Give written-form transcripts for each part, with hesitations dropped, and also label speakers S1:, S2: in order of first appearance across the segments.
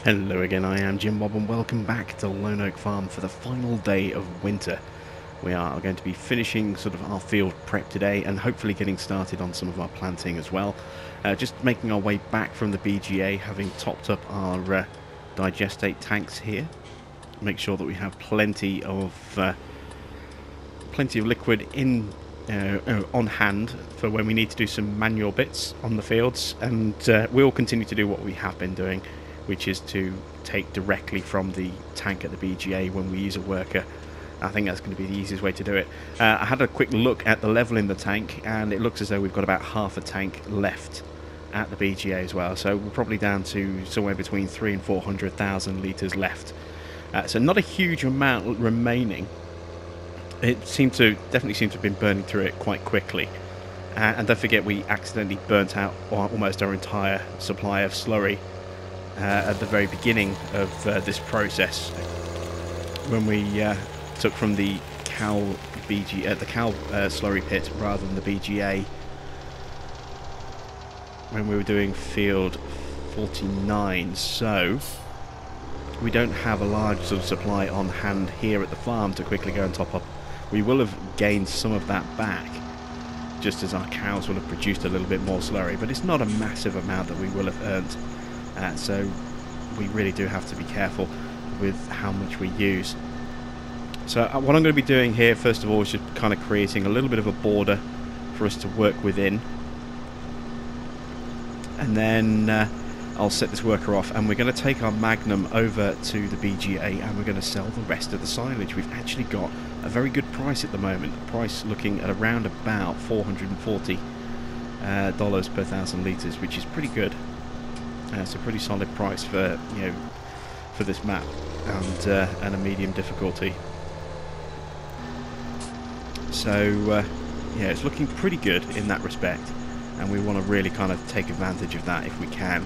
S1: Hello again, I am Jim Bob and welcome back to Lone Oak Farm for the final day of winter. We are going to be finishing sort of our field prep today and hopefully getting started on some of our planting as well. Just making our way back from the BGA, having topped up our digestate tanks here. Make sure that we have plenty of liquid in on hand for when we need to do some manual bits on the fields, and we'll continue to do what we have been doing, which is to take directly from the tank at the BGA when we use a worker. I think that's going to be the easiest way to do it. I had a quick look at the level in the tank, and it looks as though we've got about half a tank left at the BGA as well, so we're probably down to somewhere between 300,000 and 400,000 litres left. So not a huge amount remaining. It definitely seemed to have been burning through it quite quickly. And don't forget, we accidentally burnt out almost our entire supply of slurry at the very beginning of this process when we took from the cow slurry pit rather than the BGA when we were doing field 49. So we don't have a large sort of supply on hand here at the farm to quickly go and top up. We will have gained some of that back just as our cows will have produced a little bit more slurry, but it's not a massive amount that we will have earned. So we really do have to be careful with how much we use. So what I'm going to be doing here first of all is just kind of creating a little bit of a border for us to work within, and then I'll set this worker off and we're going to take our Magnum over to the BGA and we're going to sell the rest of the silage. We've actually got a very good price at the moment, the price looking at around about $440 per 1,000 litres, which is pretty good. It's a pretty solid price for for this map and a medium difficulty. So yeah, it's looking pretty good in that respect, and we want to really kind of take advantage of that if we can.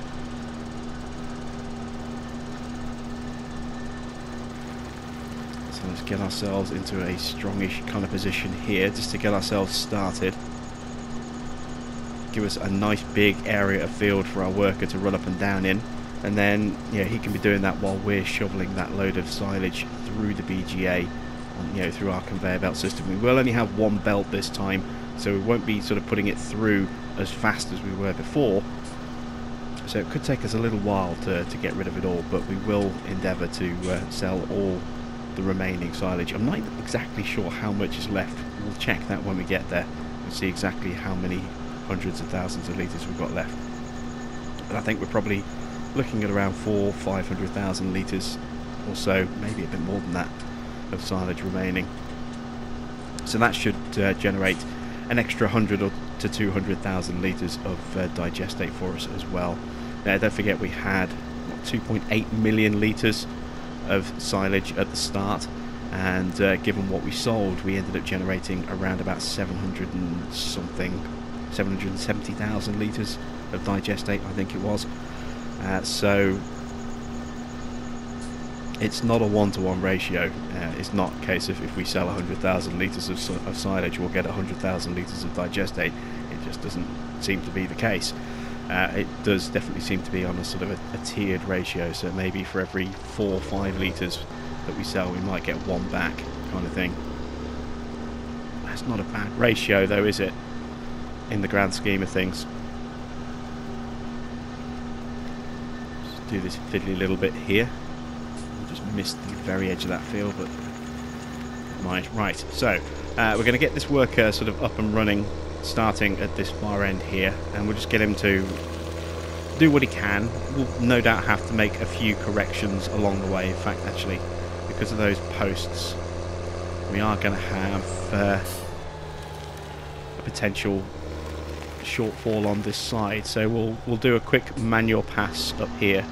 S1: So let's get ourselves into a strongish kind of position here just to get ourselves started. Give us a nice big area of field for our worker to run up and down in, and then he can be doing that while we're shoveling that load of silage through the BGA, through our conveyor belt system. We will only have one belt this time, so we won't be sort of putting it through as fast as we were before, so it could take us a little while to get rid of it all, but we will endeavour to sell all the remaining silage. I'm not exactly sure how much is left. We'll check that when we get there and see exactly how many hundreds of thousands of litres we've got left. But I think we're probably looking at around 400,000-500,000 litres or so, maybe a bit more than that, of silage remaining. So that should generate an extra 100 to 200,000 litres of digestate for us as well. Now don't forget, we had 2.8 million litres of silage at the start, and given what we sold, we ended up generating around about 770,000 litres of digestate, I think it was. So it's not a one-to-one ratio. It's not a case of if we sell 100,000 litres of silage we'll get 100,000 litres of digestate. It just doesn't seem to be the case. It does definitely seem to be on a sort of a tiered ratio, so maybe for every 4 or 5 litres that we sell we might get one back, kind of thing. That's not a bad ratio though, is it, in the grand scheme of things? Just do this fiddly little bit here. Just missed the very edge of that field, but right. So we're going to get this worker sort of up and running, starting at this far end here, and we'll just get him to do what he can. We'll no doubt have to make a few corrections along the way. In fact, actually, because of those posts, we are going to have a potential shortfall on this side, so we'll do a quick manual pass up here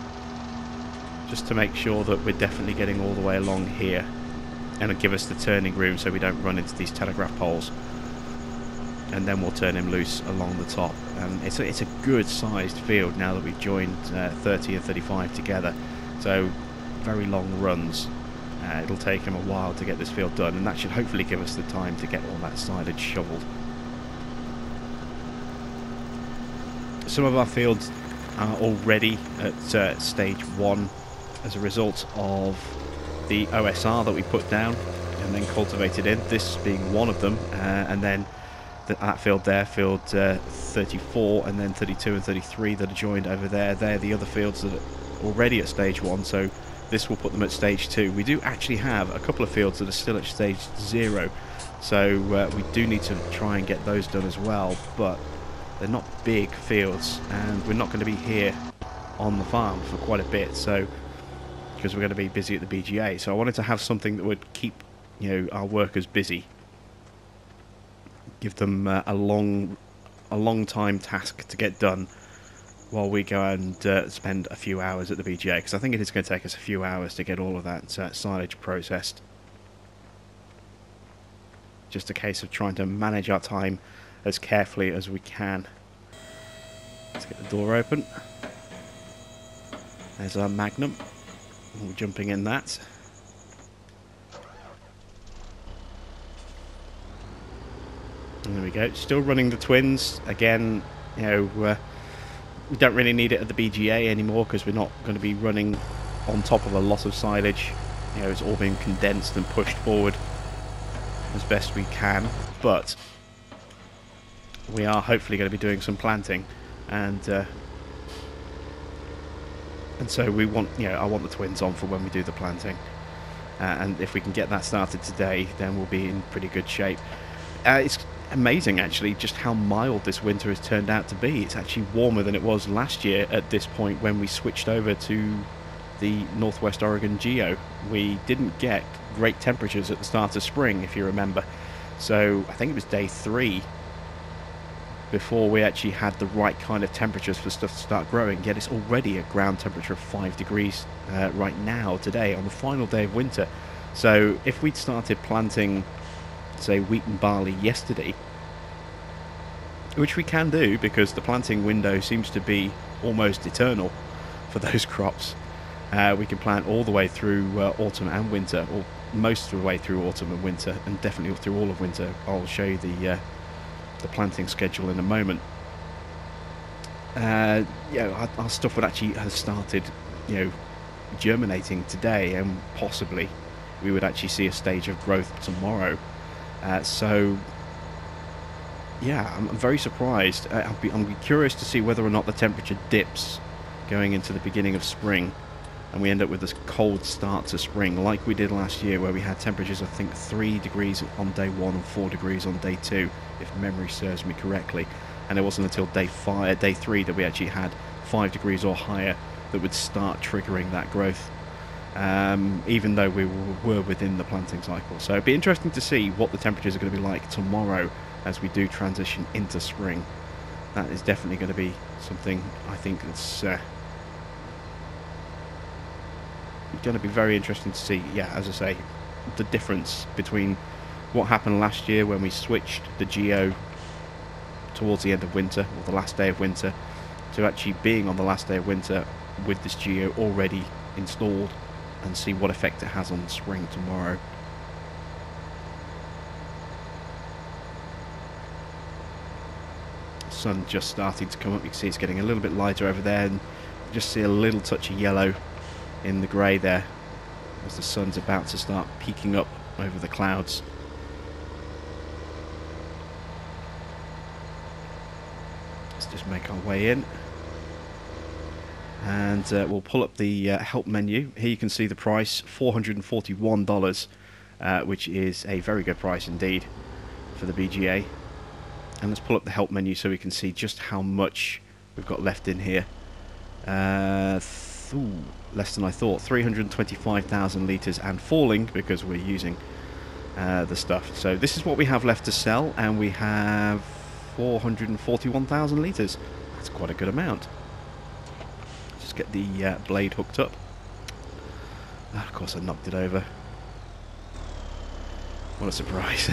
S1: just to make sure that we're definitely getting all the way along here, and it'll give us the turning room so we don't run into these telegraph poles, and then we'll turn him loose along the top. And it's a good sized field now that we've joined 30 and 35 together, so very long runs. It'll take him a while to get this field done, and that should hopefully give us the time to get all that silage shoveled. Some of our fields are already at stage 1 as a result of the OSR that we put down and then cultivated in, this being one of them, and then that field there, field 34, and then 32 and 33 that are joined over there. They're the other fields that are already at stage 1, so this will put them at stage 2. We do actually have a couple of fields that are still at stage 0, so we do need to try and get those done as well, but they're not big fields, and we're not going to be here on the farm for quite a bit, so because we're going to be busy at the BGA. So I wanted to have something that would keep, you know, our workers busy, give them a long time task to get done while we go and spend a few hours at the BGA, because I think it is going to take us a few hours to get all of that silage processed. Just a case of trying to manage our time as carefully as we can. Let's get the door open. There's our Magnum. We're jumping in that. And there we go. Still running the twins. Again, you know, we don't really need it at the BGA anymore because we're not going to be running on top of a lot of silage. You know, it's all being condensed and pushed forward as best we can. But we are hopefully going to be doing some planting, and so we want, you know, I want the twins on for when we do the planting, and if we can get that started today, then we'll be in pretty good shape. It's amazing actually just how mild this winter has turned out to be. It's actually warmer than it was last year at this point when we switched over to the Northwest Oregon Geo. We didn't get great temperatures at the start of spring, if you remember, so I think it was day 3 before we actually had the right kind of temperatures for stuff to start growing, yet it's already a ground temperature of 5 degrees right now, today, on the final day of winter. So if we'd started planting, say, wheat and barley yesterday, which we can do because the planting window seems to be almost eternal for those crops, we can plant all the way through autumn and winter, or most of the way through autumn and winter, and definitely through all of winter. I'll show you the planting schedule in a moment. Yeah, our stuff would actually have started, you know, germinating today, and possibly we would actually see a stage of growth tomorrow. So yeah, I'm very surprised. I'm curious to see whether or not the temperature dips going into the beginning of spring, and we end up with this cold start to spring like we did last year, where we had temperatures, I think, 3 degrees on day 1 and 4 degrees on day 2, if memory serves me correctly. And it wasn't until day 3 that we actually had 5 degrees or higher that would start triggering that growth, even though we were within the planting cycle. So it'd be interesting to see what the temperatures are going to be like tomorrow as we do transition into spring. That is definitely going to be something, I think, that's going to be very interesting to see. Yeah, as I say, the difference between what happened last year when we switched the Geo towards the end of winter, or the last day of winter, to actually being on the last day of winter with this Geo already installed, and see what effect it has on spring tomorrow. The sun just starting to come up. You can see it's getting a little bit lighter over there, and just see a little touch of yellow in the grey there as the sun's about to start peeking up over the clouds. Let's just make our way in, and we'll pull up the help menu. Here you can see the price, $441, which is a very good price indeed for the BGA. And let's pull up the help menu so we can see just how much we've got left in here. Less than I thought, 325,000 litres and falling, because we're using the stuff. So this is what we have left to sell, and we have 441,000 litres. That's quite a good amount. Just get the blade hooked up. Of course I knocked it over. What a surprise.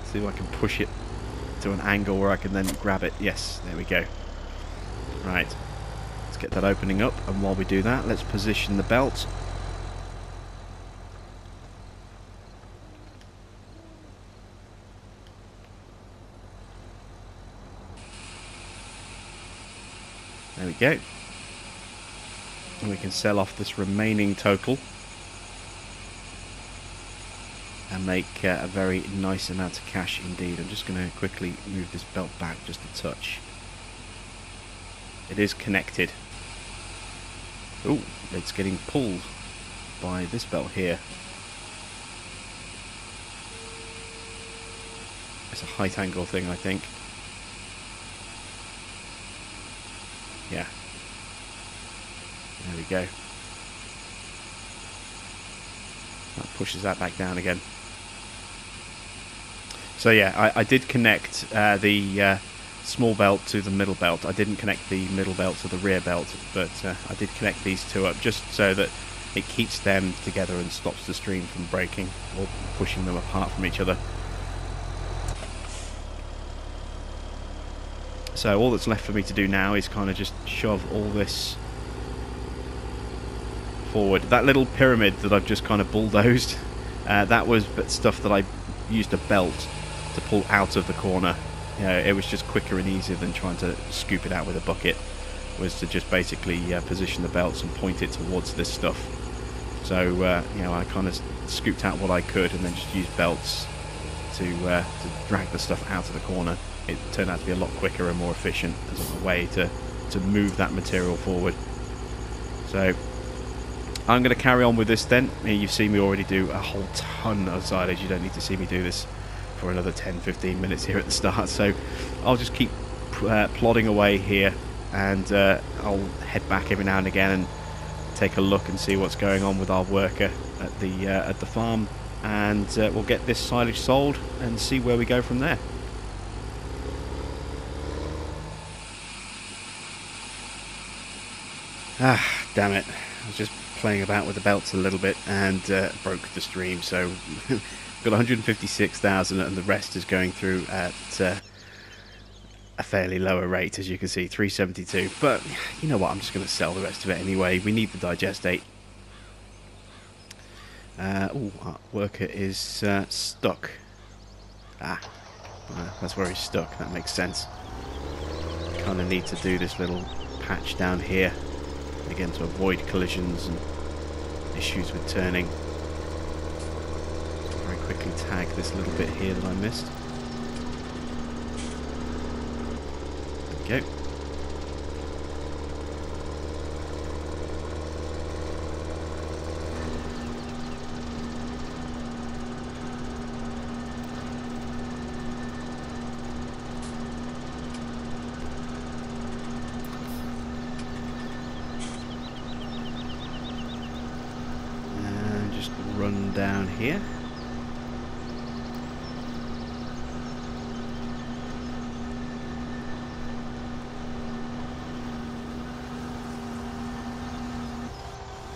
S1: See if I can push it to an angle where I can then grab it. Yes, there we go. Right, let's get that opening up, and while we do that, let's position the belt. There we go. And we can sell off this remaining total and make a very nice amount of cash indeed. I'm just going to quickly move this belt back just a touch. It is connected. Oh, it's getting pulled by this belt here. It's a height angle thing, I think. Yeah. There we go. That pushes that back down again. So yeah, I did connect the small belt to the middle belt. I didn't connect the middle belt to the rear belt, but I did connect these two up just so that it keeps them together and stops the stream from breaking or pushing them apart from each other. So all that's left for me to do now is kind of just shove all this forward. That little pyramid that I've just kind of bulldozed, that was stuff that I used a belt to pull out of the corner. You know, it was just quicker and easier than trying to scoop it out with a bucket, was to just basically position the belts and point it towards this stuff. So you know, I kind of scooped out what I could and then just used belts to drag the stuff out of the corner. It turned out to be a lot quicker and more efficient as a way to move that material forward. So I'm going to carry on with this then. You've seen me already do a whole ton of silage. You don't need to see me do this for another 10-15 minutes here at the start. So I'll just keep plodding away here, and I'll head back every now and again and take a look and see what's going on with our worker at the farm, and we'll get this silage sold and see where we go from there. Ah, damn it. I was just playing about with the belts a little bit and broke the stream, so got 156,000 and the rest is going through at a fairly lower rate, as you can see, 372. But you know what, I'm just going to sell the rest of it anyway. We need the digestate. Oh, our worker is stuck. That's where he's stuck. That makes sense. Kind of need to do this little patch down here again to avoid collisions and issues with turning. Very quickly tag this little bit here that I missed. There we go. Run down here.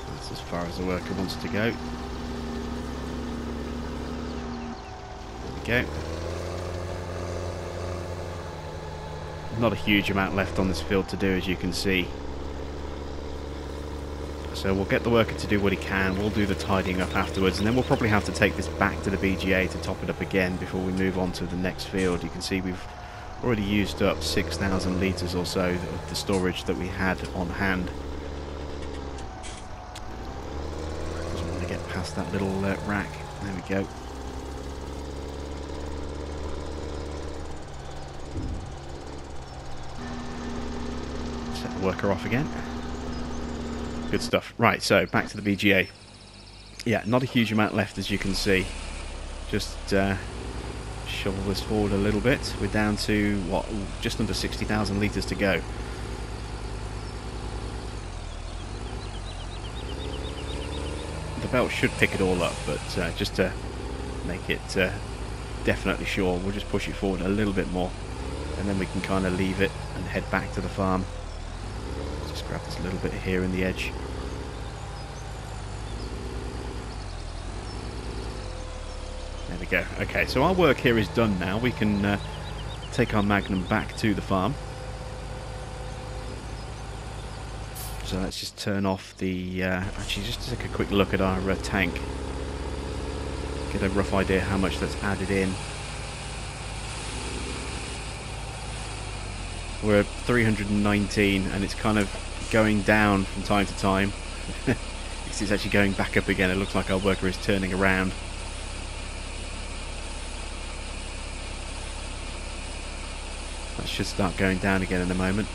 S1: That's as far as the worker wants to go. There we go. Not a huge amount left on this field to do, as you can see. So we'll get the worker to do what he can, we'll do the tidying up afterwards, and then we'll probably have to take this back to the BGA to top it up again before we move on to the next field. You can see we've already used up 6,000 litres or so of the storage that we had on hand. Doesn't want to get past that little rack. There we go. Set the worker off again. Good stuff. Right, so back to the BGA. Yeah, not a huge amount left, as you can see. Just shovel this forward a little bit. We're down to, what, just under 60,000 litres to go. The belt should pick it all up, but just to make it definitely sure, we'll just push it forward a little bit more, and then we can kind of leave it and head back to the farm. Just grab this little bit here in the edge. There we go. Okay, so our work here is done now. We can take our Magnum back to the farm. So let's just turn off the... actually, just take a quick look at our tank. Get a rough idea how much that's added in. We're at 319, and it's kind of going down from time to time. It's actually going back up again. It looks like our worker is turning around. That should start going down again in a moment.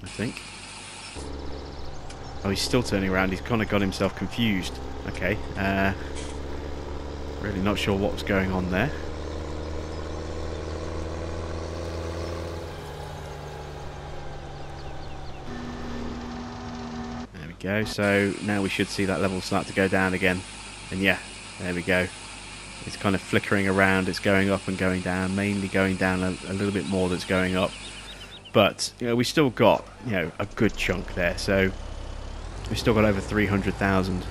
S1: I think. Oh, he's still turning around. He's kind of got himself confused. Okay. Really not sure what was going on there. There we go. So now we should see that level start to go down again. And yeah, there we go. It's kind of flickering around. It's going up and going down. Mainly going down a little bit more that's going up. But, you know, we still got, you know, a good chunk there. So we've still got over 300,000.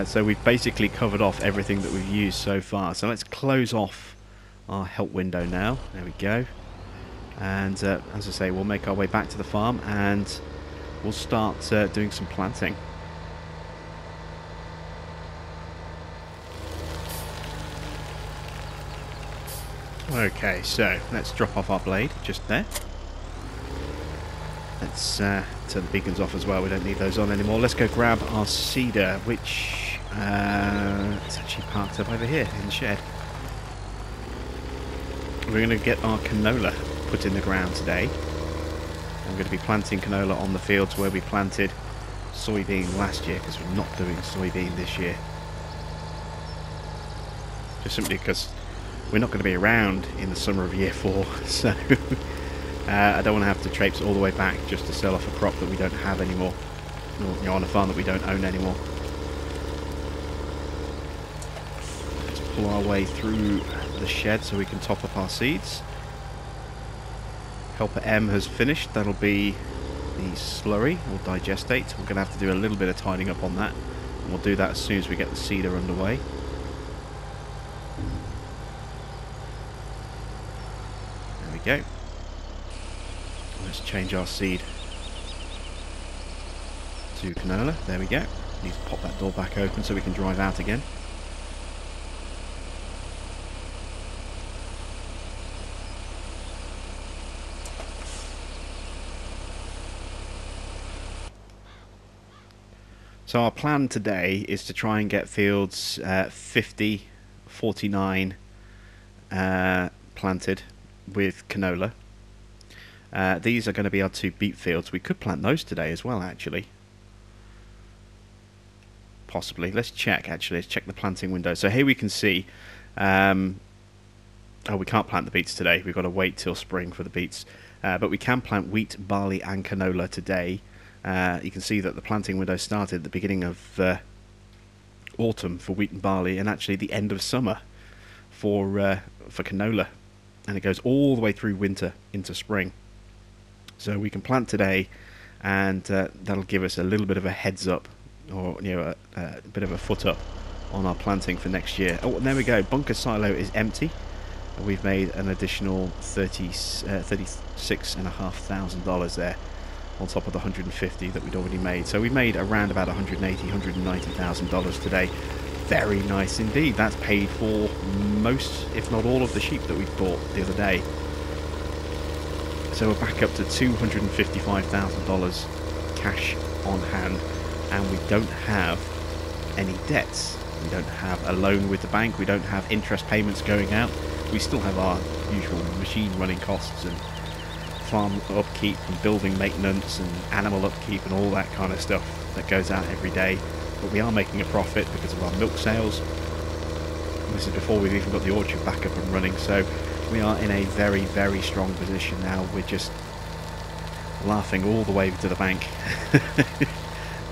S1: So we've basically covered off everything that we've used so far. So let's close off our help window now. There we go. And as I say, we'll make our way back to the farm and we'll start doing some planting. Okay, so let's drop off our blade just there. Let's turn the beacons off as well. We don't need those on anymore. Let's go grab our seeder, which it's actually parked up over here in the shed. We're going to get our canola put in the ground today. I'm going to be planting canola on the fields where we planted soybean last year, because we're not doing soybean this year. Just simply because we're not going to be around in the summer of year 4, so I don't want to have to traipse all the way back just to sell off a crop that we don't have anymore, or, you know, on a farm that we don't own anymore. Let's pull our way through the shed so we can top up our seeds. Helper M has finished. That'll be the slurry or digestate. We're going to have to do a little bit of tidying up on that, and we'll do that as soon as we get the seeder underway. Go. Let's change our seed to canola. There we go. Need to pop that door back open so we can drive out again. So our plan today is to try and get fields 50, 49 planted with canola. These are going to be our 2 beet fields. We could plant those today as well, actually. Possibly. Let's check, actually. Let's check the planting window. So here we can see... oh, we can't plant the beets today. We've got to wait till spring for the beets. But we can plant wheat, barley and canola today. You can see that the planting window started at the beginning of autumn for wheat and barley, and actually the end of summer for canola. And it goes all the way through winter into spring. So we can plant today, and that'll give us a little bit of a heads up, or, you know, a bit of a foot up on our planting for next year. Oh, and there we go. Bunker silo is empty. We've made an additional $36,500 there on top of the $150 that we'd already made. So we made around about $180,000, $190,000 today. Very nice indeed. That's paid for most, if not all, of the sheep that we bought the other day. So we're back up to $255,000 cash on hand, and we don't have any debts. We don't have a loan with the bank. We don't have interest payments going out. We still have our usual machine running costs and farm upkeep and building maintenance and animal upkeep and all that kind of stuff that goes out every day. But we are making a profit because of our milk sales. And this is before we've even got the orchard back up and running, so we are in a very, very strong position now. We're just laughing all the way to the bank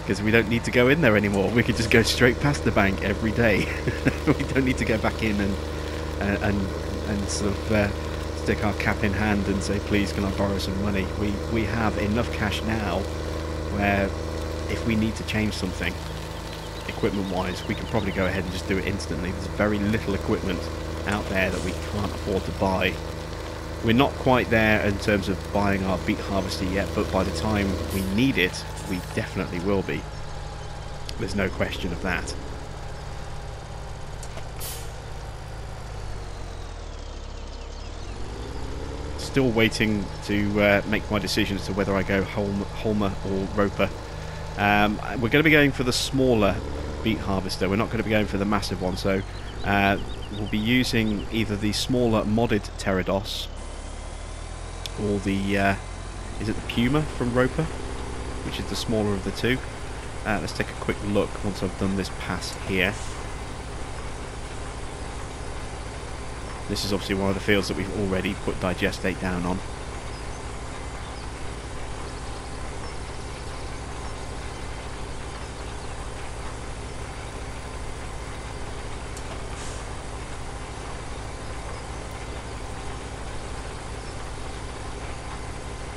S1: because we don't need to go in there anymore. We could just go straight past the bank every day. We don't need to go back in and sort of stick our cap in hand and say, please, can I borrow some money? We have enough cash now where if we need to change something equipment wise, we can probably go ahead and just do it instantly. There's very little equipment out there that we can't afford to buy. We're not quite there in terms of buying our beet harvester yet, but by the time we need it, we definitely will be. There's no question of that. still waiting to make my decision as to whether I go Holmer or Roper. We're going to be going for the smaller beet harvester. We're not going to be going for the massive one, so we'll be using either the smaller modded Pterodos or the is it the Puma from Roper, which is the smaller of the two. Let's take a quick look once I've done this pass here. This is obviously one of the fields that we've already put digestate down on.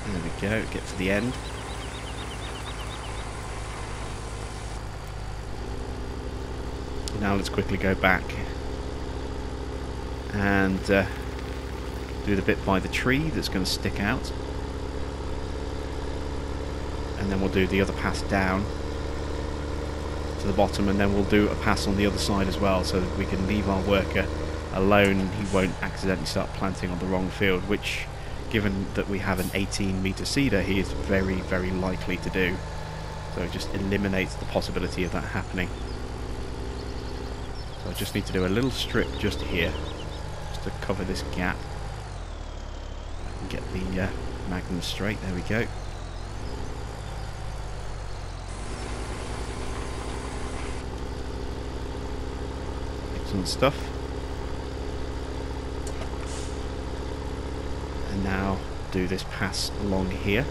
S1: There we go, get to the end. Now let's quickly go back and do the bit by the tree that's going to stick out, and then we'll do the other pass down to the bottom, and then we'll do a pass on the other side as well, so that we can leave our worker alone and he won't accidentally start planting on the wrong field, which, given that we have an 18-metre seeder, he is very, very likely to do. So it just eliminates the possibility of that happening. So I just need to do a little strip just here, just to cover this gap. And get the magnum straight, there we go. Excellent stuff. And now do this pass along here.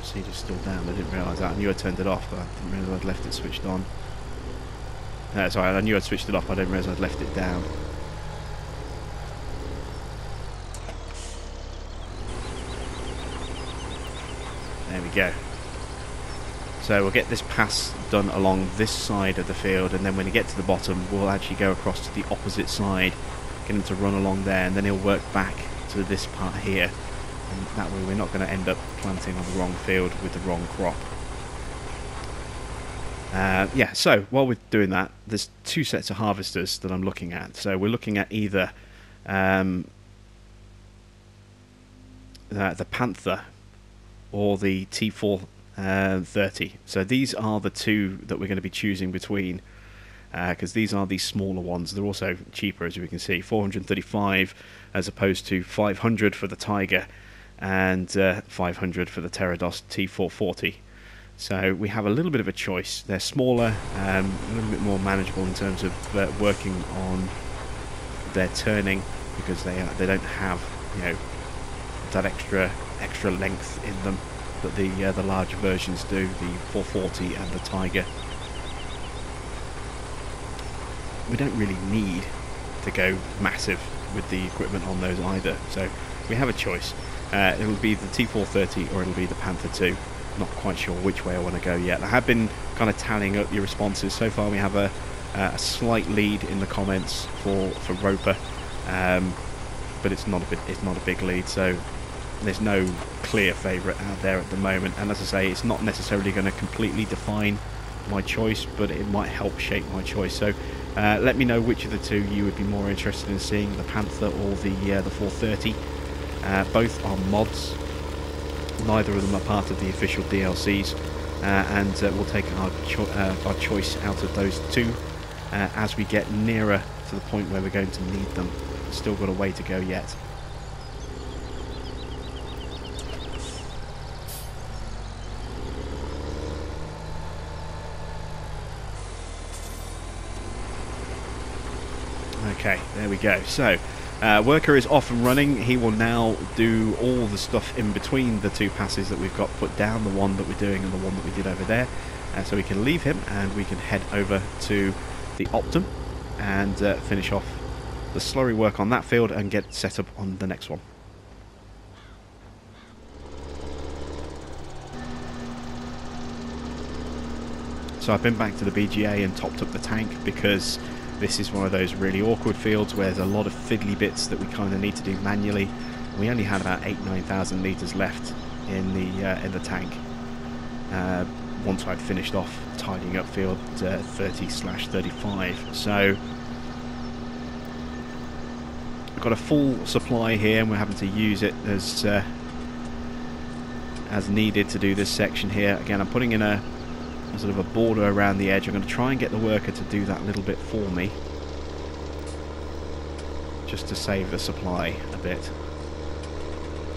S1: Seeder's still down, I didn't realise that. I knew I turned it off, but I didn't realise I'd left it switched on. Sorry, I knew I'd switched it off, but I didn't realise I'd left it down. There we go. So we'll get this pass done along this side of the field, and then when we get to the bottom, we'll actually go across to the opposite side, get him to run along there, and then he'll work back to this part here. And that way we're not going to end up planting on the wrong field with the wrong crop. Yeah, so while we're doing that, there's two sets of harvesters that I'm looking at. So we're looking at either the Panther or the T430. So these are the two that we're going to be choosing between, because these are the smaller ones. They're also cheaper, as we can see, 435 as opposed to 500 for the Tiger, and 500 for the Pterodos T440. So we have a little bit of a choice. They're smaller, a little bit more manageable in terms of working on their turning, because they don't have, you know, that extra length in them that the larger versions do, the 440 and the Tiger. We don't really need to go massive with the equipment on those either, so we have a choice. It'll be the T430 or it'll be the Panther 2. Not quite sure which way I want to go yet. I have been kind of tallying up your responses. So far we have a slight lead in the comments for Roper, but it's not a big lead, so there's no clear favourite out there at the moment. And as I say, it's not necessarily going to completely define my choice, but it might help shape my choice. So let me know which of the two you would be more interested in seeing, the Panther or the 430. Both are mods. Neither of them are part of the official DLCs, and we'll take our choice out of those two as we get nearer to the point where we're going to need them. Still got a way to go yet. Okay, there we go. So worker is off and running. He will now do all the stuff in between the two passes that we've got put down, the one that we're doing and the one that we did over there. So we can leave him and we can head over to the Optum and finish off the slurry work on that field and get set up on the next one. So I've been back to the BGA and topped up the tank, because this is one of those really awkward fields where there's a lot of fiddly bits that we kind of need to do manually. We only had about 8,000–9,000 litres left in the tank. once I'd finished off tidying up field 30/35. So we've got a full supply here, and we're having to use it as needed to do this section here. Again, I'm putting in a sort of a border around the edge. I'm going to try and get the worker to do that little bit for me, just to save the supply a bit,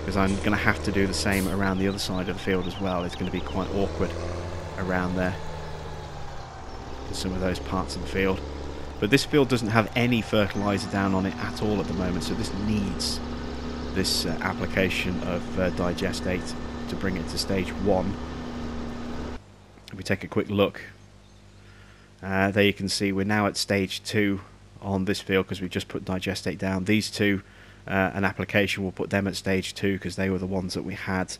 S1: because I'm going to have to do the same around the other side of the field as well. It's going to be quite awkward around there in some of those parts of the field. But this field doesn't have any fertilizer down on it at all at the moment, so this needs this application of digestate to bring it to stage 1. If we take a quick look, there you can see we're now at stage 2 on this field because we've just put digestate down. These two, an application, will put them at stage 2 because they were the ones that we had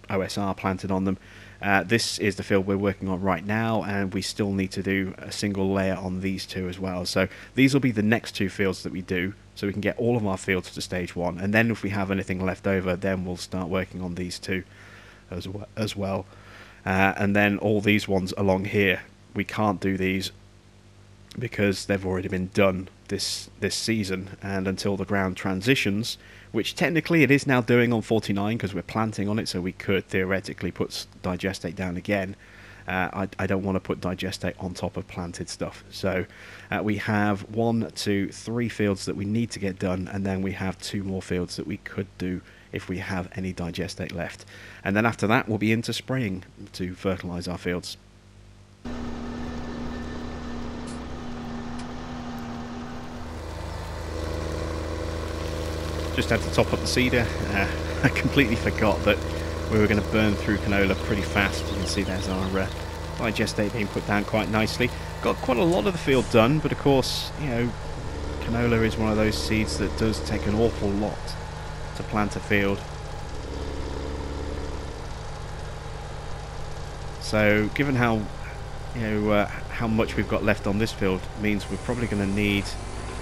S1: OSR planted on them. This is the field we're working on right now, and we still need to do a single layer on these two as well. So these will be the next 2 fields that we do, so we can get all of our fields to stage 1, and then if we have anything left over, then we'll start working on these 2 as well. And then all these ones along here, we can't do these because they've already been done this season, and until the ground transitions, which technically it is now doing on 49 because we're planting on it, so we could theoretically put digestate down again. I don't want to put digestate on top of planted stuff. So we have 1, 2, 3 fields that we need to get done, and then we have 2 more fields that we could do if we have any digestate left. And then after that we'll be into spraying to fertilise our fields. Just had to top up the seeder. I completely forgot that we were going to burn through canola pretty fast. You can see there's our digestate being put down quite nicely. Got quite a lot of the field done, but of course, you know, canola is one of those seeds that does take an awful lot to plant a field. So given how, you know, how much we've got left on this field, means we're probably going to need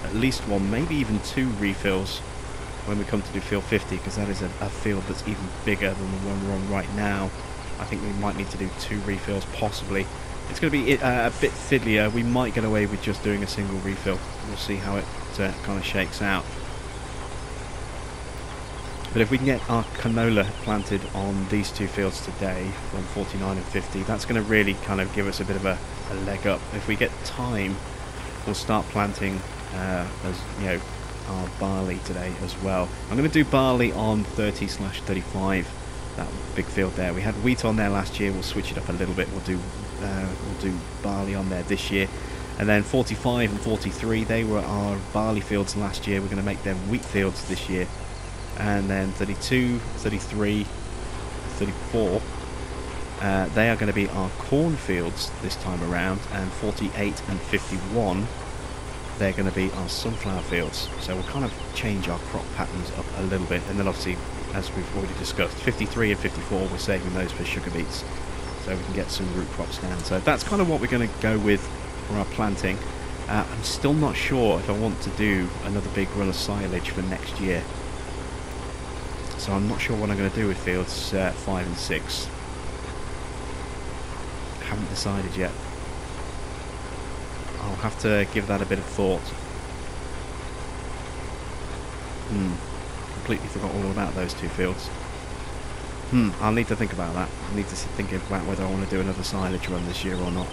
S1: at least 1, maybe even 2 refills when we come to do field 50, because that is a field that's even bigger than the one we're on right now. I think we might need to do 2 refills possibly. It's going to be a bit fiddlier. We might get away with just doing a single refill. We'll see how it kind of shakes out. But if we can get our canola planted on these 2 fields today, from 49 and 50, that's going to really kind of give us a bit of a leg up. If we get time, we'll start planting, as you know, our barley today as well. I'm going to do barley on 30/35, that big field there. We had wheat on there last year. We'll switch it up a little bit. We'll do barley on there this year. And then 45 and 43, they were our barley fields last year. We're going to make them wheat fields this year. And then 32, 33, 34, they are going to be our corn fields this time around. And 48 and 51, they're going to be our sunflower fields. So we'll kind of change our crop patterns up a little bit. And then obviously, as we've already discussed, 53 and 54, we're saving those for sugar beets, so we can get some root crops down. So that's kind of what we're going to go with for our planting. I'm still not sure if I want to do another big run of silage for next year. So I'm not sure what I'm going to do with fields 5 and 6. Haven't decided yet. I'll have to give that a bit of thought. Completely forgot all about those 2 fields. I'll need to think about that. I need to think about whether I want to do another silage run this year or not.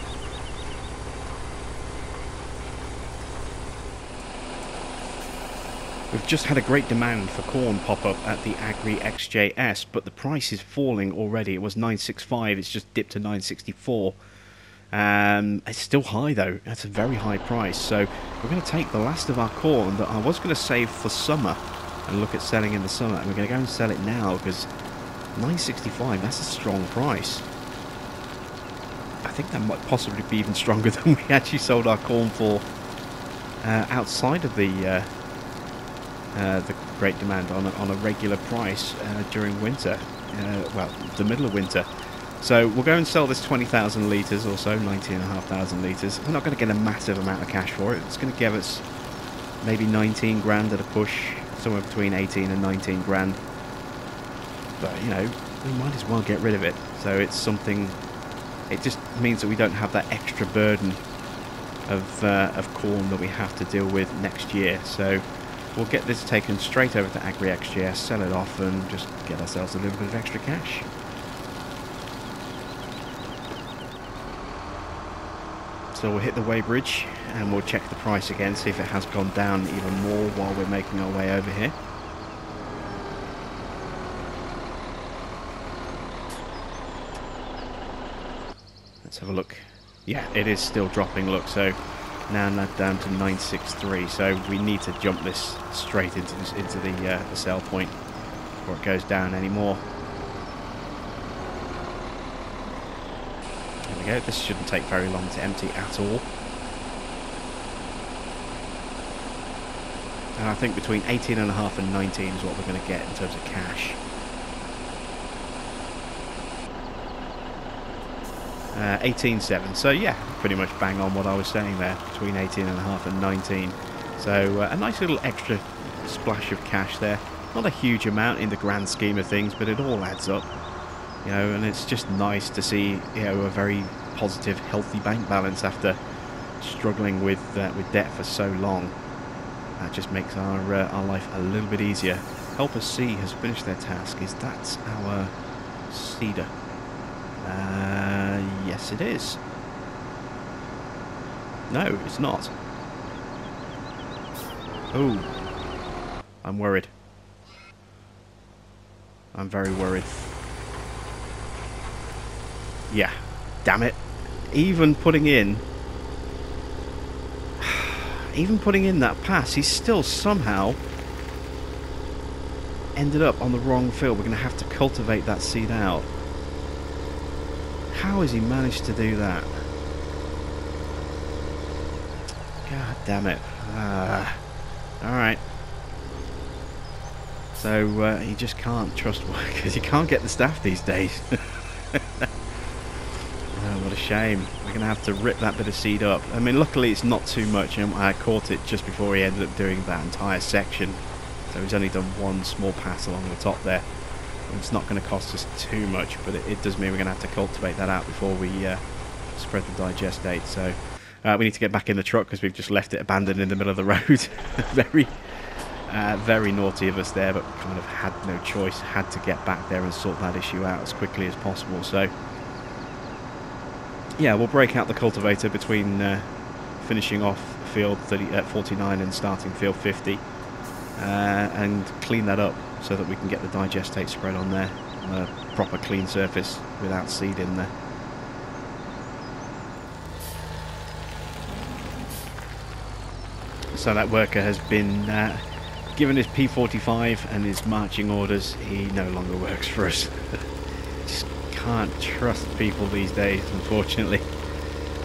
S1: We've just had a great demand for corn pop up at the Agri XJS, but the price is falling already. It was 965, it's just dipped to 964. It's still high though. That's a very high price. So we're going to take the last of our corn that I was going to save for summer and look at selling in the summer, and we're going to go and sell it now because 965, that's a strong price. I think that might possibly be even stronger than we actually sold our corn for outside of the great demand on a regular price during winter, well, the middle of winter. So we'll go and sell this 20,000 litres or so, 19,500 litres. We're not going to get a massive amount of cash for it. It's going to give us maybe 19 grand at a push, somewhere between 18 and 19 grand. But, you know, we might as well get rid of it. So it's something, it just means that we don't have that extra burden of corn that we have to deal with next year. So we'll get this taken straight over to AgriXGS, sell it off, and just get ourselves a little bit of extra cash. So we'll hit the weighbridge and we'll check the price again, see if it has gone down even more while we're making our way over here. Let's have a look. Yeah, it is still dropping, look, so now down to 963, so we need to jump this straight into the sell point before it goes down anymore. There we go, this shouldn't take very long to empty at all. And I think between 18.5 and 19 is what we're going to get in terms of cash. 18.7, so yeah, pretty much bang on what I was saying there, between 18.5 and 19. So a nice little extra splash of cash there. Not a huge amount in the grand scheme of things, but it all adds up, you know, and it's just nice to see, you know, a very positive, healthy bank balance after struggling with debt for so long. That just makes our life a little bit easier. Helper C has finished their task. Is that our seeder? Yes it is. No, it's not. Oh, I'm worried. I'm very worried. Yeah, damn it. Even putting in that pass, he's still somehow ended up on the wrong field. We're going to have to cultivate that seed out. How has he managed to do that? God damn it. Alright. So, he just can't trust workers. He can't get the staff these days. Oh, what a shame. We're going to have to rip that bit of seed up. I mean, luckily it's not too much. I caught it just before he ended up doing that entire section. So he's only done one small pass along the top there. It's not going to cost us too much, but it does mean we're going to have to cultivate that out before we spread the digestate. So we need to get back in the truck because we've just left it abandoned in the middle of the road. Very naughty of us there, but kind of had no choice. Had to get back there and sort that issue out as quickly as possible. So yeah, we'll break out the cultivator between finishing off field 49 and starting field 50 and clean that up, so that we can get the digestate spread on there on a proper clean surface without seed in there. So that worker has been given his P45 and his marching orders. He no longer works for us. Just can't trust people these days, unfortunately,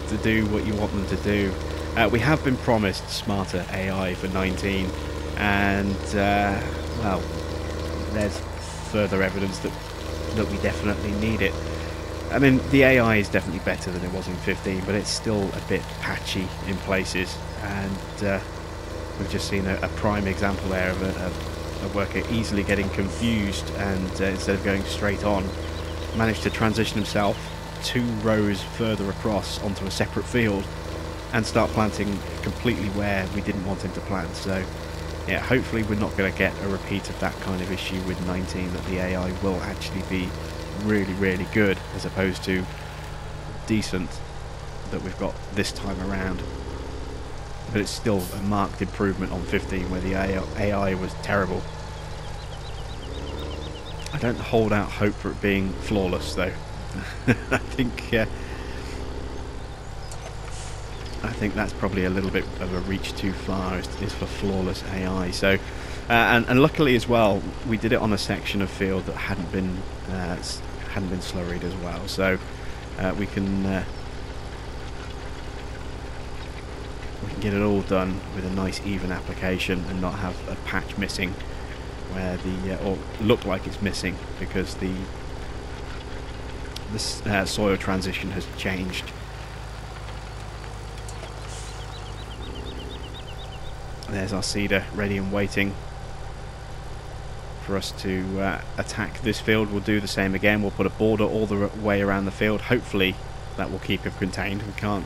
S1: to do what you want them to do. We have been promised smarter AI for 19, and well, there's further evidence that we definitely need it. I mean, the AI is definitely better than it was in 15, but it's still a bit patchy in places, and we've just seen a prime example there of a worker easily getting confused, and instead of going straight on, managed to transition himself 2 rows further across onto a separate field and start planting completely where we didn't want him to plant. So yeah, hopefully we're not going to get a repeat of that kind of issue with 19, that the AI will actually be really, really good as opposed to decent that we've got this time around. But it's still a marked improvement on 15, where the AI was terrible. I don't hold out hope for it being flawless, though. I think that's probably a little bit of a reach too far, is for flawless AI. So, and luckily as well, we did it on a section of field that hadn't been slurried as well. So we can get it all done with a nice even application and not have a patch missing where or look like it's missing because the soil transition has changed. There's our seeder ready and waiting for us to attack this field. We'll do the same again. We'll put a border all the way around the field. Hopefully that will keep him contained. We can't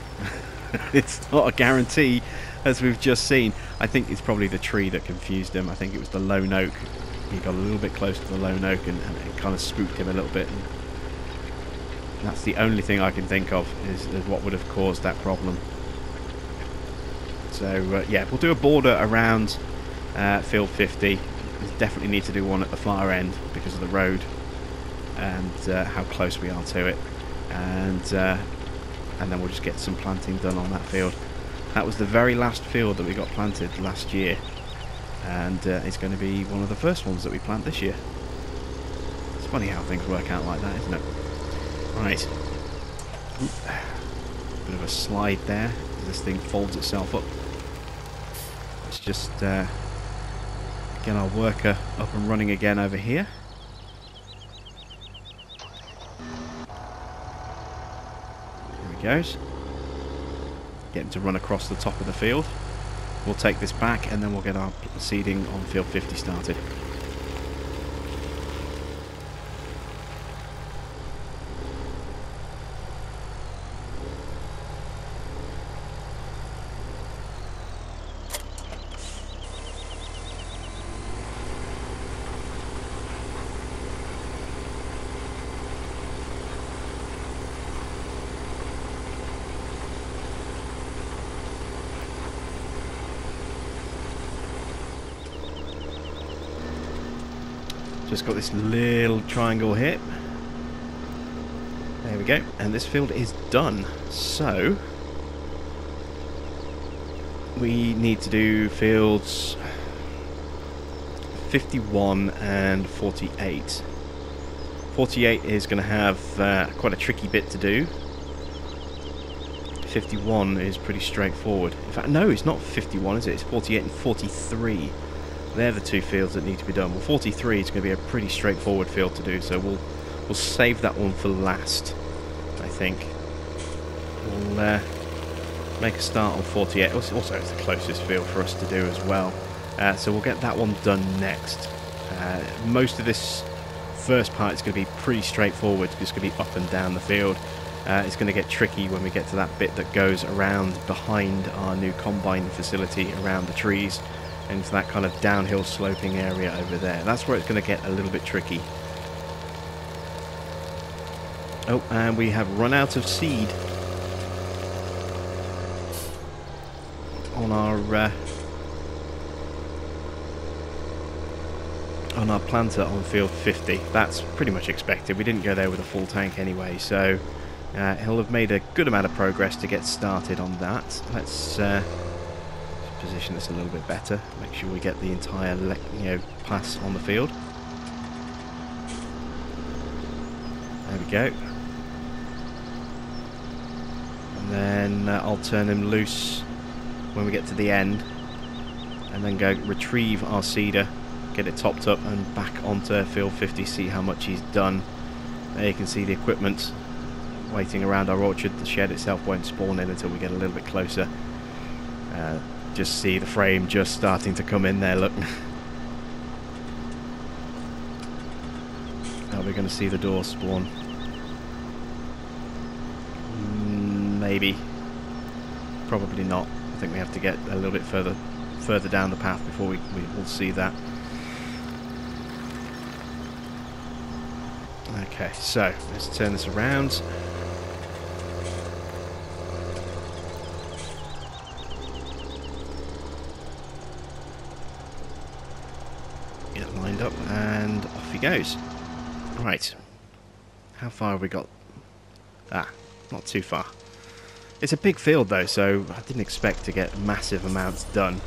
S1: it's not a guarantee, as we've just seen. I think it's probably the tree that confused him. I think it was the lone oak. He got a little bit close to the lone oak and it kind of spooked him a little bit, and that's the only thing I can think of is what would have caused that problem. So yeah, we'll do a border around field 50. We definitely need to do one at the far end because of the road and how close we are to it, and then we'll just get some planting done on that field. That was the very last field that we got planted last year, and it's going to be one of the first ones that we plant this year. It's funny how things work out like that, isn't it? Right. Oop. Bit of a slide there as this thing folds itself up. Let's just get our worker up and running again over here. There he goes. Get him to run across the top of the field. We'll take this back and then we'll get our seeding on field 50 started. Just got this little triangle here. There we go. And this field is done. So we need to do fields 51 and 48. 48 is going to have quite a tricky bit to do. 51 is pretty straightforward. In fact, no, it's not 51, is it? It's 48 and 43. They're the two fields that need to be done. Well, 43 is going to be a pretty straightforward field to do, so we'll save that one for last, I think. We'll make a start on 48. Also, it's the closest field for us to do as well. So we'll get that one done next. Most of this first part is going to be pretty straightforward. It's going to be up and down the field. It's going to get tricky when we get to that bit that goes around behind our new combine facility, around the trees, into that kind of downhill sloping area over there. That's where it's going to get a little bit tricky. Oh, and we have run out of seed on our planter on field 50. That's pretty much expected. We didn't go there with a full tank anyway, so he'll have made a good amount of progress to get started on that. Let's position this a little bit better, make sure we get the entire pass on the field. There we go. And then I'll turn him loose when we get to the end, and then go retrieve our seeder, get it topped up and back onto field 50, see how much he's done. There you can see the equipment waiting around our orchard. The shed itself won't spawn in until we get a little bit closer. Just see the frame just starting to come in there, look. Are we going to see the door spawn? Maybe. Probably not. I think we have to get a little bit further down the path before we will see that. Okay, so let's turn this around. Up and off he goes. Right, how far have we got? Not too far. It's a big field though, so I didn't expect to get massive amounts done,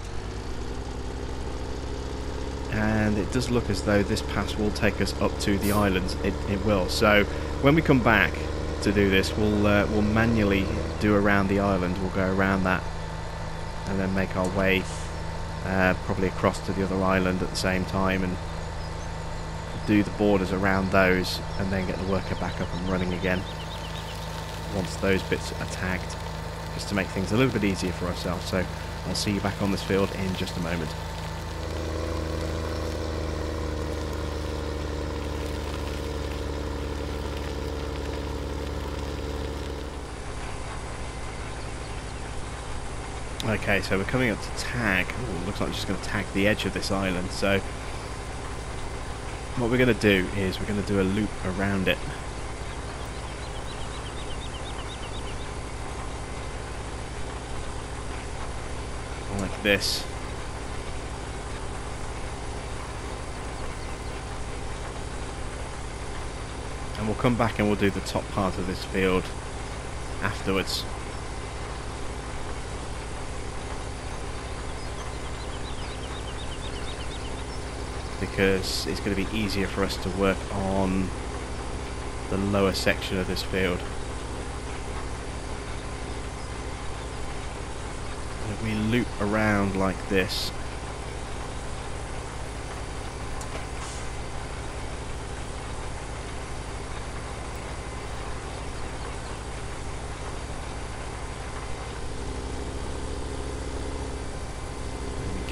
S1: and it does look as though this pass will take us up to the islands. It will. So when we come back to do this, we'll manually do around the island. We'll go around that and then make our way probably across to the other island at the same time, and do the borders around those, and then get the worker back up and running again once those bits are tagged, just to make things a little bit easier for ourselves. So I'll see you back on this field in just a moment. Okay, so we're coming up to tag. Ooh, looks like we're just going to tag the edge of this island. So what we're going to do is we're going to do a loop around it. Like this. And we'll come back and we'll do the top part of this field afterwards. Because it's going to be easier for us to work on the lower section of this field. And if we loop around like this,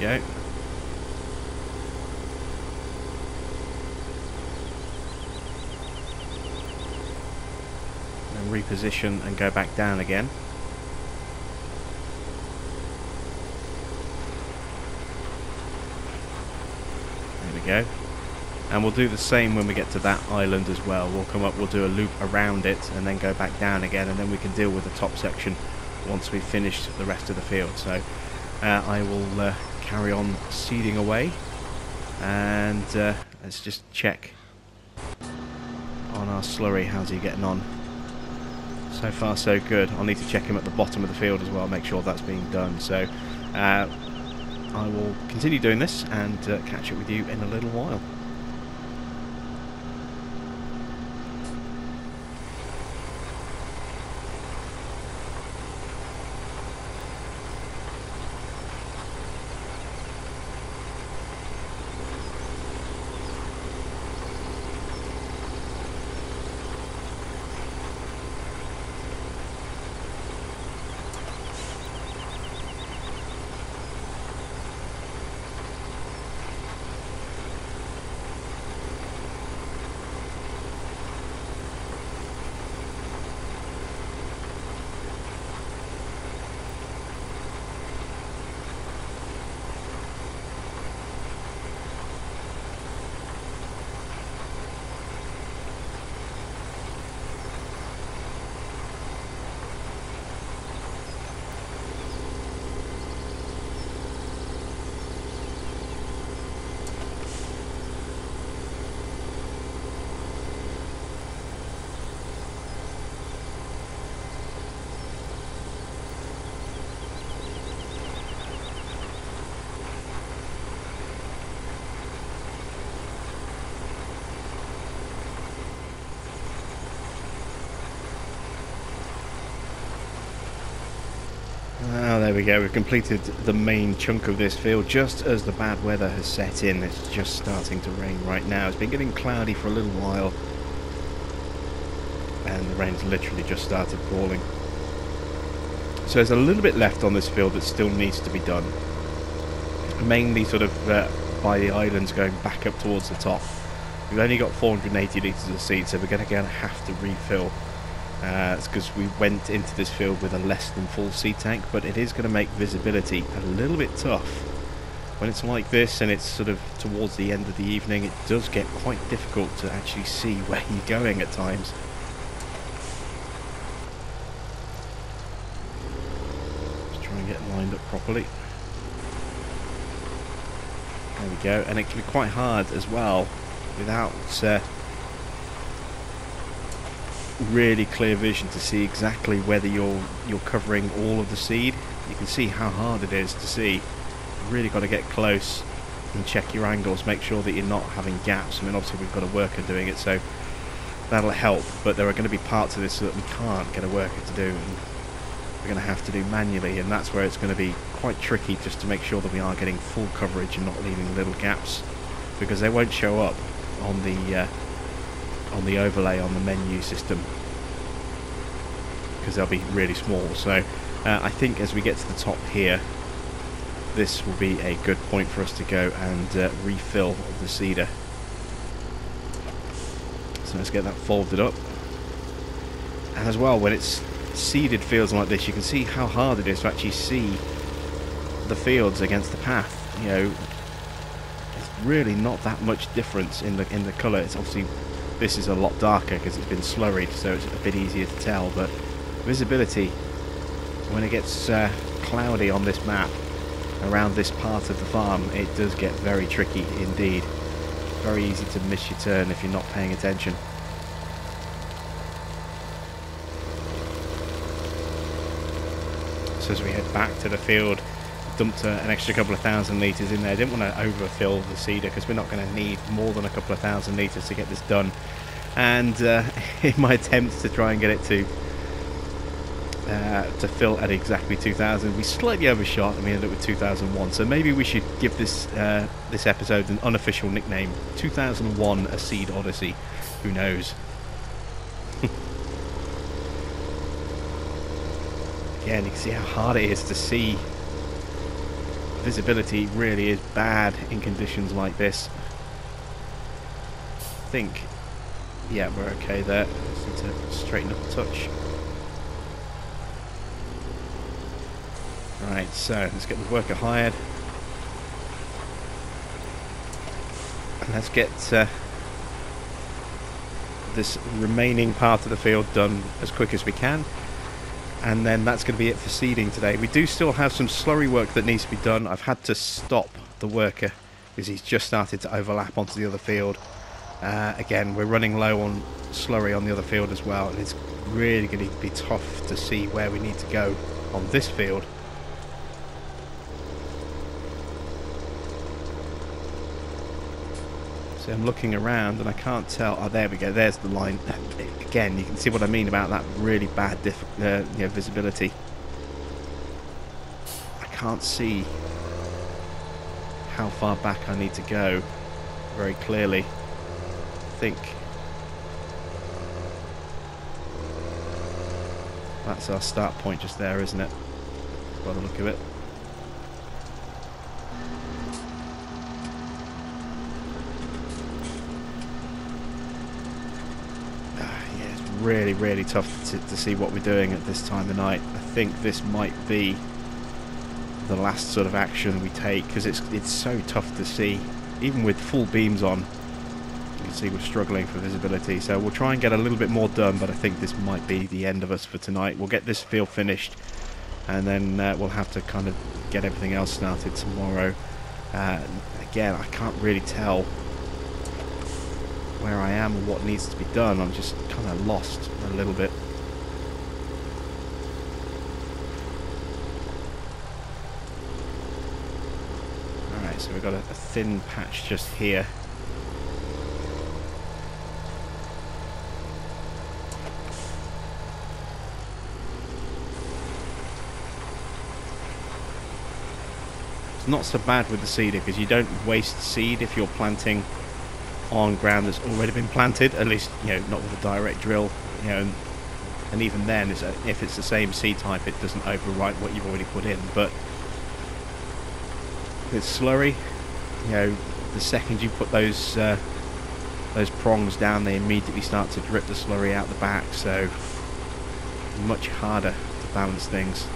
S1: there we go. Reposition and go back down again. There we go. And we'll do the same when we get to that island as well. We'll come up, we'll do a loop around it and then go back down again, and then we can deal with the top section once we've finished the rest of the field. So I will carry on seeding away, and let's just check on our slurry. How's he getting on? So far so good. I'll need to check him at the bottom of the field as well, make sure that's being done. So I will continue doing this and catch up with you in a little while. Oh, there we go. We've completed the main chunk of this field just as the bad weather has set in. It's just starting to rain right now. It's been getting cloudy for a little while, and the rain's literally just started falling. So there's a little bit left on this field that still needs to be done. Mainly sort of by the islands going back up towards the top. We've only got 480 litres of seed, so we're going to have to refill. It's because we went into this field with a less than full seed tank, but it is going to make visibility a little bit tough. When it's like this and it's sort of towards the end of the evening, it does get quite difficult to actually see where you're going at times. Just try and get lined up properly. There we go, and it can be quite hard as well without really clear vision to see exactly whether you're covering all of the seed. You can see how hard it is to see. You've really got to get close and check your angles, make sure that you're not having gaps. I mean, obviously we've got a worker doing it, so that'll help, but there are going to be parts of this that we can't get a worker to do, and we're going to have to do manually, and that's where it's going to be quite tricky just to make sure that we are getting full coverage and not leaving little gaps, because they won't show up on the overlay on the menu system, because they'll be really small. So I think as we get to the top here, this will be a good point for us to go and refill the seeder. So let's get that folded up. And as well, when it's seeded fields like this, you can see how hard it is to actually see the fields against the path, you know, it's really not that much difference in the colour. It's obviously, this is a lot darker because it's been slurried, so it's a bit easier to tell, but visibility, when it gets cloudy on this map around this part of the farm, it does get very tricky indeed. Very easy to miss your turn if you're not paying attention. So as we head back to the field, dumped an extra couple of 1,000 litres in there. Didn't want to overfill the seeder because we're not going to need more than a couple of 1,000 litres to get this done. And in my attempts to try and get it to fill at exactly 2,000, we slightly overshot and we ended up with 2,001. So maybe we should give this this episode an unofficial nickname: 2001: A Seed Odyssey. Who knows? Again, you can see how hard it is to see. Visibility really is bad in conditions like this. I think, yeah, we're okay there. Just need to straighten up a touch. Right, so let's get the worker hired. And let's get this remaining part of the field done as quick as we can. And then that's going to be it for seeding today. We do still have some slurry work that needs to be done. I've had to stop the worker because he's just started to overlap onto the other field. Again, we're running low on slurry on the other field as well, and it's really going to be tough to see where we need to go on this field. So I'm looking around and I can't tell. Oh, there we go. There's the line. Again, you can see what I mean about that really bad visibility. I can't see how far back I need to go very clearly. I think that's our start point just there, isn't it? By the look of it. Really tough to see what we're doing at this time of night. I think this might be the last sort of action we take because it's so tough to see. Even with full beams on, you can see we're struggling for visibility. So we'll try and get a little bit more done, but I think this might be the end of us for tonight. We'll get this field finished and then we'll have to kind of get everything else started tomorrow. Again, I can't really tell where I am and what needs to be done. I'm just kind of lost a little bit. Alright, so we've got a thin patch just here. It's not so bad with the seeder because you don't waste seed if you're planting on ground that's already been planted, at least, you know, not with a direct drill, you know, and even then, if it's the same seed type, it doesn't overwrite what you've already put in. But with slurry, you know, the second you put those prongs down, they immediately start to drip the slurry out the back, so much harder to balance things.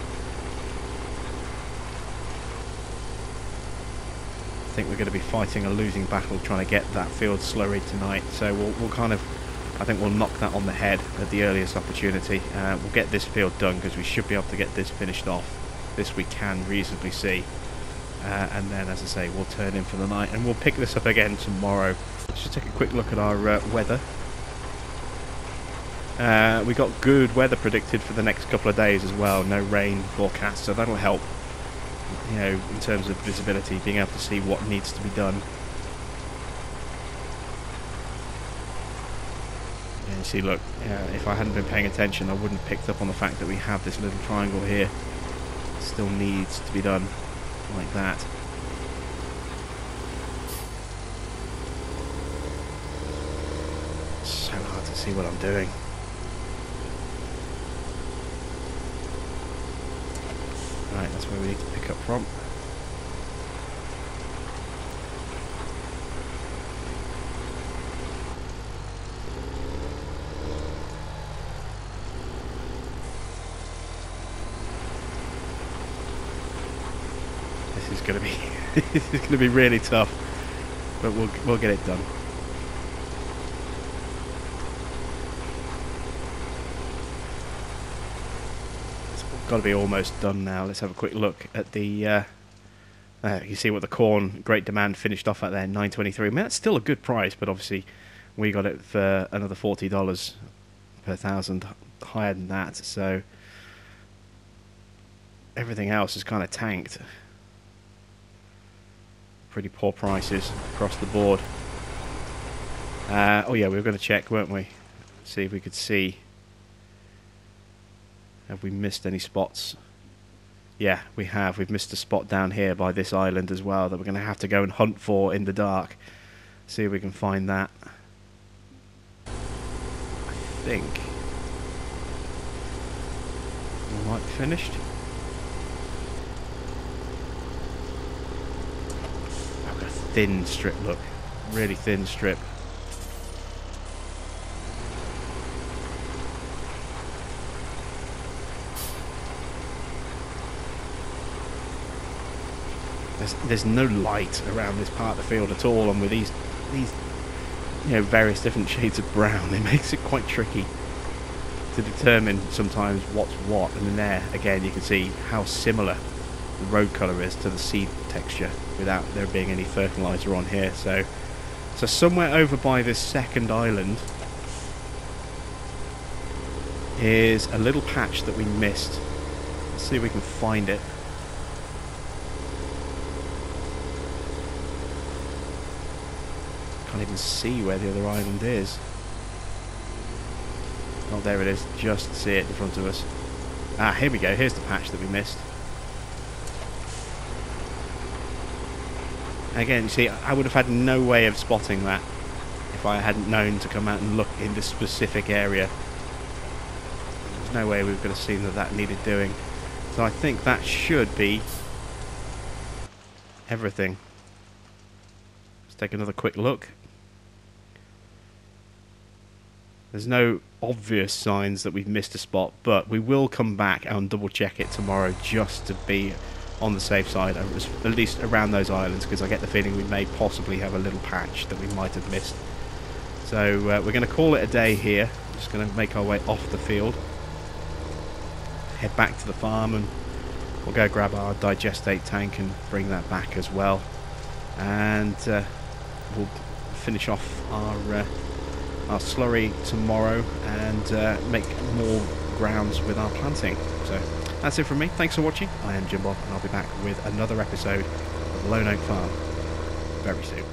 S1: I think we're going to be fighting a losing battle trying to get that field slurry tonight, so we'll kind of, I think we'll knock that on the head at the earliest opportunity. We'll get this field done because we should be able to get this finished off. This we can reasonably see, and then, as I say, we'll turn in for the night and we'll pick this up again tomorrow. Let's just take a quick look at our weather. We got good weather predicted for the next couple of days as well. No rain forecast, so that'll help, you know, in terms of visibility, being able to see what needs to be done. And you see, look, if I hadn't been paying attention, I wouldn't have picked up on the fact that we have this little triangle here. It still needs to be done like that. It's so hard to see what I'm doing. Right, that's where we need to pick up from. going to be it's going to be really tough, but we'll get it done. It's got to be almost done now. Let's have a quick look at the. You see what the corn great demand finished off at there, $9.23. I mean, that's still a good price, but obviously we got it for another $40 per thousand, higher than that. So everything else is kind of tanked. Pretty poor prices across the board. Oh yeah, we were going to check, weren't we? See if we could see. Have we missed any spots? Yeah, we have. We've missed a spot down here by this island as well that we're going to have to go and hunt for in the dark. See if we can find that. I think we might be finished. I've got a thin strip, look. Really thin strip. There's no light around this part of the field at all, and with these various different shades of brown, it makes it quite tricky to determine sometimes what's what. And in there again you can see how similar the road colour is to the seed texture without there being any fertiliser on here. So somewhere over by this second island is a little patch that we missed. Let's see if we can find it. Can't even see where the other island is. Oh, there it is. Just see it in front of us. Ah, here we go. Here's the patch that we missed. Again, you see, I would have had no way of spotting that if I hadn't known to come out and look in this specific area. There's no way we could have seen that needed doing. So I think that should be everything. Let's take another quick look. There's no obvious signs that we've missed a spot, but we will come back and double check it tomorrow just to be on the safe side, at least around those islands, because I get the feeling we may possibly have a little patch that we might have missed. So we're going to call it a day here. Just going to make our way off the field, head back to the farm, and we'll go grab our digestate tank and bring that back as well, and we'll finish off our slurry tomorrow and make more grounds with our planting. So that's it from me. Thanks for watching. I am Jim Bob, and I'll be back with another episode of Lone Oak Farm very soon.